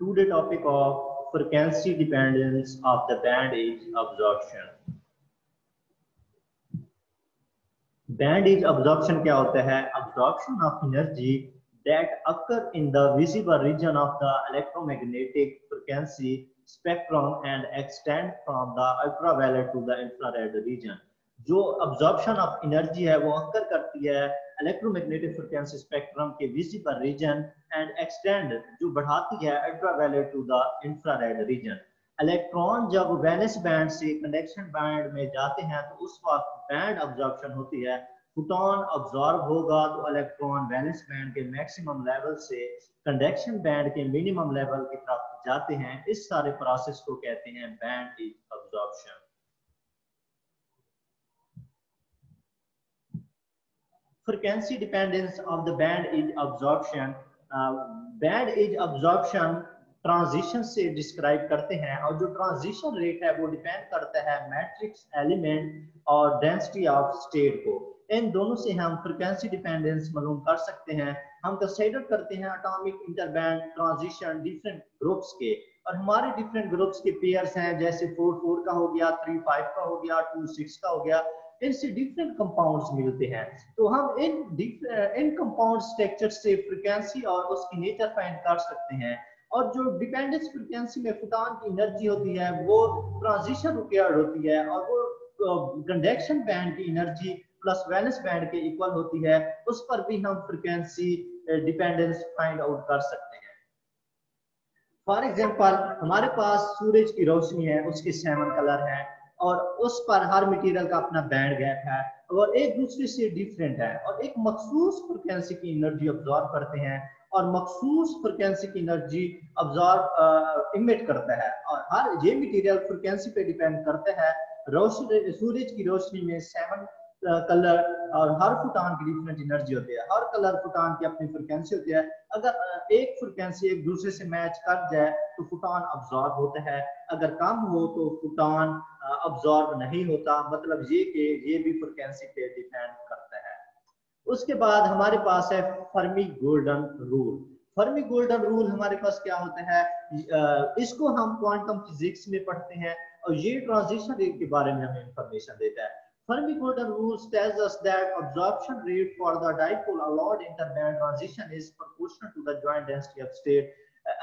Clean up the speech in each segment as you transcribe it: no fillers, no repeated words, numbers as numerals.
Today topic of frequency dependence of the band is absorption. Band edge absorption क्या होता है? Absorption of energy that occur in the visible region of the electromagnetic frequency spectrum and extend from the ultraviolet to the infrared region. जो absorption of energy है वो occur करती है electromagnetic frequency spectrum के visible region and extend जो बढ़ाती है ultraviolet to the infrared region. Electron जब वैलेंस बैंड से कंडक्शन बैंड में जाते हैं तो उस वक्त बैंड अब्जॉर्प्शन होती है. फोटोन अब्जॉर्ब होगा तो इलेक्ट्रॉन वैलेंस बैंड के मैक्सिमम लेवल से कंडक्शन बैंड के मिनिमम लेवल की तरफ जाते हैं. इस सारे प्रोसेस को कहते हैं band edge absorption. Frequency dependence of the band edge absorption. Band edge absorption transition से डिस्क्राइब करते हैं और जो ट्रांजिशन रेट है वो डिपेंड करता है मैट्रिक्स एलिमेंट और डेंसिटी ऑफ स्टेट को. इन दोनों से हम फ्रीक्वेंसी डिपेंडेंस मालूम कर सकते हैं. हम कंसीडर करते हैं एटॉमिक इंटरबैंड ट्रांजिशन डिफरेंट ग्रुप्स के और हमारे डिफरेंट ग्रुप्स के पेयर्स हैं जैसे 4-4 का हो गया, 3-5 का हो गया, 2-6 का हो गया. इनसे डिफरेंट कंपाउंड्स मिलते हैं तो हम इन कंपाउंड स्ट्रक्चर से फ्रीक्वेंसी और उसकी नेचर फाइंड कर सकते हैं. और जो डिपेंडेंस फ्रीक्वेंसी में फोटॉन की एनर्जी होती है वो ट्रांजिशन रिक्वायर्ड होती है और वो कंडक्शन बैंड की एनर्जी प्लस वैलेंस बैंड के इक्वल होती है. उस पर भी हम फ्रीक्वेंसी डिपेंडेंस फाइंड आउट कर सकते हैं. फॉर एग्जांपल हमारे पास सूरज की रोशनी है, उसके 7 कलर हैं और उस पर हर मटेरियल का अपना बैंड गैप है और एक दूसरे से डिफरेंट है और एक मखसूस फ्रीक्वेंसी की एनर्जी अब्जॉर्ब करते हैं और मखसूस फ्रीक्वेंसी की एनर्जी अब्जॉर्ब इमिट करता है और हर ये मटेरियल फ्रीक्वेंसी पे डिपेंड करता है. रोशनी सूरज की रोशनी में 7 कलर और हर फोटॉन की डिफरेंट एनर्जी होती है. हर कलर फोटॉन की अपनी फ्रीक्वेंसी होती है. अगर एक फ्रीक्वेंसी एक दूसरे से मैच कर जाए तो फोटॉन अब्जॉर्ब होता है, अगर कम हो तो फोटॉन अब्जॉर्ब नहीं होता. मतलब ये कि ये भी फ्रीक्वेंसी पे डिपेंड करता है. उसके बाद हमारे पास है Fermi golden rule. Fermi golden rule हमारे पास क्या होता है? इसको हम क्वांटम फिजिक्स में पढ़ते हैं और ये ट्रांजिशन रेट के बारे में हमें इंफॉर्मेशन देता है. Fermi Golden Rules tells us that absorption rate for the dipole allowed interband transition is proportional to the joint density of state.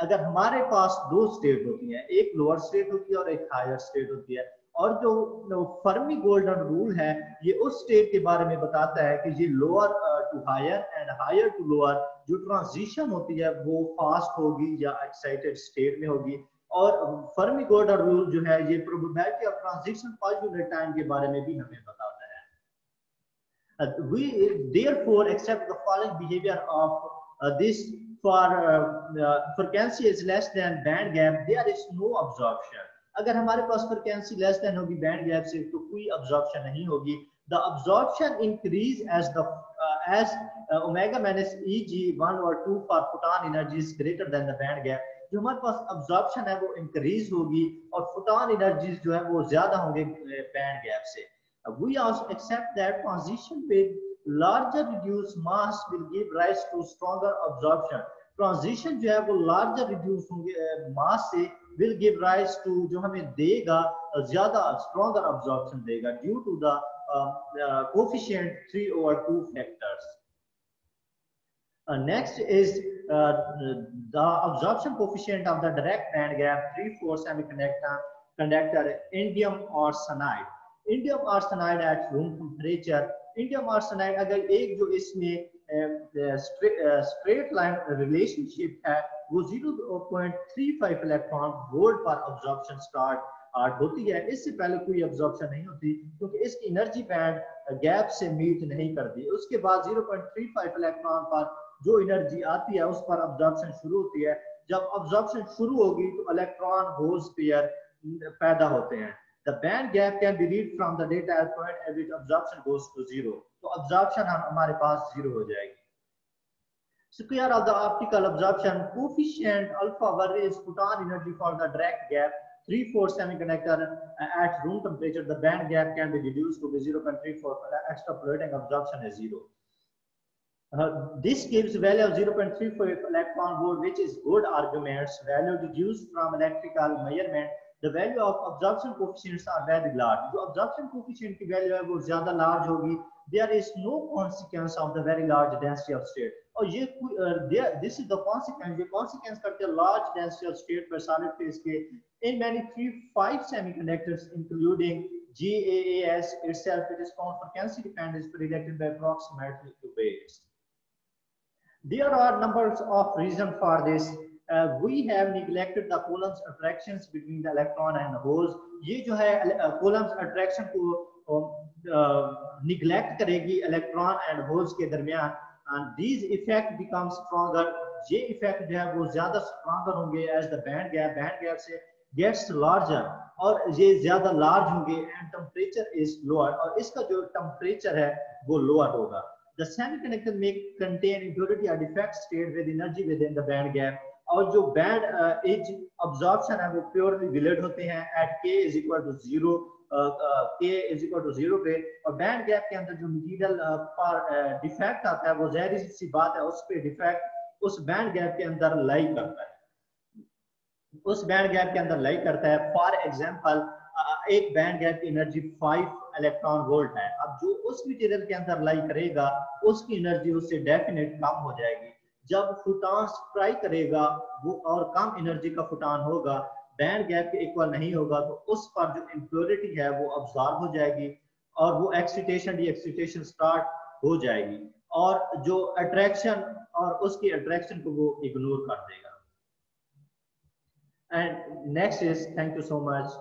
अगर हमारे पास दो स्टेट होती हैं, एक लोअर स्टेट होती है और एक हायर स्टेट होती है और जो फर्मी गोल्डन रूल है ये उस स्टेट के बारे में बताता है कि ये lower to higher and higher to lower जो ट्रांजिशन होती है वो फास्ट होगी या एक्साइटेड स्टेट में होगी. और फर्मी गोल्डन रूल जो है ये probability of transition per unit time के बारे में भी हमें बताता है. We therefore accept the following behavior of this for frequency is less than band gap there is no absorption. अगर हमारे पास फ्रीक्वेंसी लेस देन होगी बैंड गैप से तो कोई अब्जॉर्प्शन नहीं होगी. The absorption increase as omega minus Eg1 or 2 for photon energy is greater than the band gap. जो हमारे पास अब्जॉर्प्शन है वो इंक्रीज होगी और फोटॉन एनर्जीज जो है वो ज्यादा होंगे बैंड गैप से. We also accept that transition with larger reduced mass will give rise to stronger absorption. Transition जो है वो लार्जर रिड्यूस होंगे मास से will give rise to जो हमें देगा ज्यादा स्ट्रॉन्गर अब्जॉर्प्शन देगा due to the coefficient 3/2 factors. Next is the absorption coefficient of the direct band gap 3-4 semiconductor indium arsenide. Indium arsenide at room temperature. Indium arsenide अगर एक जो इसमें straight line relationship है वो 0.35 इलेक्ट्रॉन वोल्ट पर absorption start होती है. इससे पहले कोई अब्जॉर्प्शन नहीं होती क्योंकि इसकी एनर्जी बैंड गैप से मीट नहीं करती. उसके बाद 0.35 इलेक्ट्रॉन पर जो एनर्जी आती है उस पर अब्जॉर्प्शन शुरू होती है. जब अब्जॉर्प्शन शुरू होगी तो इलेक्ट्रॉन होल्स पेयर पैदा होते हैं. The band gap can be read from the data point at which absorption goes to 0. तो अब्जॉर्प्शन हमारे पास 0 हो जाएगी. Square of the optical absorption coefficient alpha varies photon energy for the direct gap 3-4 semiconductor at room temperature. The band gap can be reduced to 0.34. Extrapolating absorption is 0. This gives value of 0.34 electron volt, which is good arguments. Value deduced from electrical measurement. The value of absorption coefficients are very large. जो absorption coefficient की value है वो ज़्यादा large होगी. There is no consequence of the very large density of state. और ये this is the consequence. ये consequence करते हैं large density of state per solid phase के. In many 5 semiconductors, including GAAS itself, it is found frequency dependence predicted by approximately 2 weights. There are numbers of reasons for this. We have neglected the Coulomb's attractions between the electron and holes. ये जो है Coulomb's attraction को neglect करेगी electron and holes के दरमियान, and these effect become stronger. ये effect जो है वो ज़्यादा stronger होंगे as the band gap से gets larger, और ये ज़्यादा large होंगे and temperature is lower, और इसका जो temperature है वो lower होगा. The semiconductor may contain impurity or defect state with energy within the band gap. और जो band edge absorption है वो purely valid होते हैं at k is equal to 0, k is equal to 0 पे, और band gap के अंदर जो material पर defect आता है वो ज़ाहिर सी बात है उस पे defect उस band gap के अंदर lie करता है, उस band gap के अंदर lie करता है. For example, एक बैंड गैप की एनर्जी 5 इलेक्ट्रॉन वोल्ट है. अब जो उस मटेरियल के अंदर लाई करेगा उसकी एनर्जी उससे डेफिनेट कम हो जाएगी. जब फोटॉन स्ट्राइक करेगा वो और कम एनर्जी का फोटॉन होगा, बैंड गैप के इक्वल नहीं होगा, तो उस पर जो इम्प्योरिटी है वो अब्सॉर्ब हो जाएगी और वो एक्साइटेशन डीएक्साइटेशन स्टार्ट हो जाएगी, और जो अट्रैक्शन और उसकी अट्रैक्शन को वो इग्नोर कर देगा. And next is, thank you so much.